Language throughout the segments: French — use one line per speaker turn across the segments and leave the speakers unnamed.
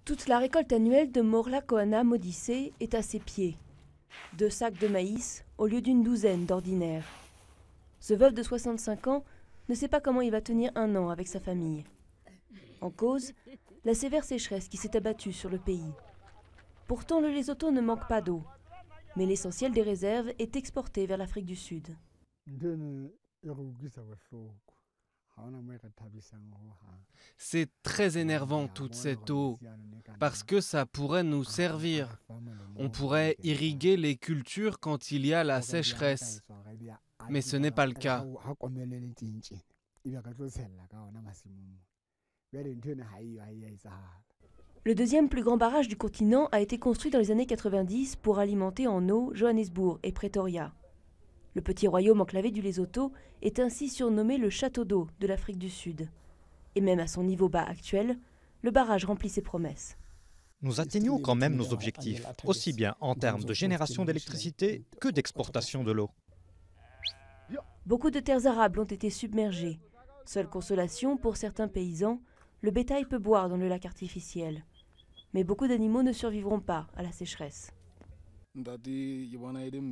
Toute la récolte annuelle de Morla Koana Modissé est à ses pieds. 2 sacs de maïs au lieu d'une douzaine d'ordinaire. Ce veuf de 65 ans ne sait pas comment il va tenir un an avec sa famille. En cause, la sévère sécheresse qui s'est abattue sur le pays. Pourtant, le Lesotho ne manque pas d'eau, mais l'essentiel des réserves est exporté vers l'Afrique du Sud.
C'est très énervant toute cette eau, parce que ça pourrait nous servir. On pourrait irriguer les cultures quand il y a la sécheresse, mais ce n'est pas le cas.
Le deuxième plus grand barrage du continent a été construit dans les années 90 pour alimenter en eau Johannesburg et Pretoria. Le petit royaume enclavé du Lesotho est ainsi surnommé le château d'eau de l'Afrique du Sud. Et même à son niveau bas actuel, le barrage remplit ses promesses.
Nous atteignons quand même nos objectifs, aussi bien en termes de génération d'électricité que d'exportation de l'eau.
Beaucoup de terres arables ont été submergées. Seule consolation pour certains paysans, le bétail peut boire dans le lac artificiel. Mais beaucoup d'animaux ne survivront pas à la sécheresse.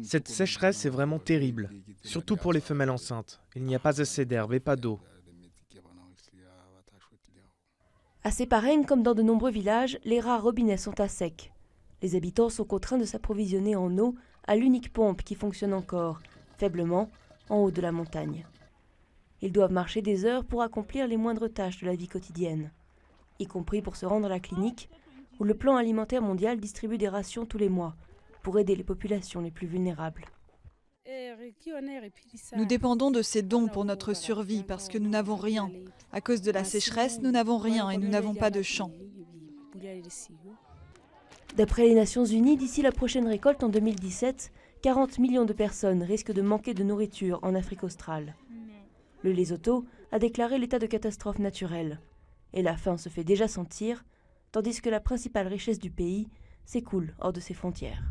Cette sécheresse est vraiment terrible, surtout pour les femelles enceintes. Il n'y a pas assez d'herbe et pas d'eau.
À Separeng, comme dans de nombreux villages, les rares robinets sont à sec. Les habitants sont contraints de s'approvisionner en eau à l'unique pompe qui fonctionne encore, faiblement, en haut de la montagne. Ils doivent marcher des heures pour accomplir les moindres tâches de la vie quotidienne, y compris pour se rendre à la clinique, où le Plan alimentaire mondial distribue des rations tous les mois, pour aider les populations les plus vulnérables.
Nous dépendons de ces dons pour notre survie parce que nous n'avons rien. À cause de la sécheresse, nous n'avons rien et nous n'avons pas de champs.
D'après les Nations Unies, d'ici la prochaine récolte en 2017, 40 millions de personnes risquent de manquer de nourriture en Afrique australe. Le Lesotho a déclaré l'état de catastrophe naturelle. Et la faim se fait déjà sentir, tandis que la principale richesse du pays s'écoule hors de ses frontières.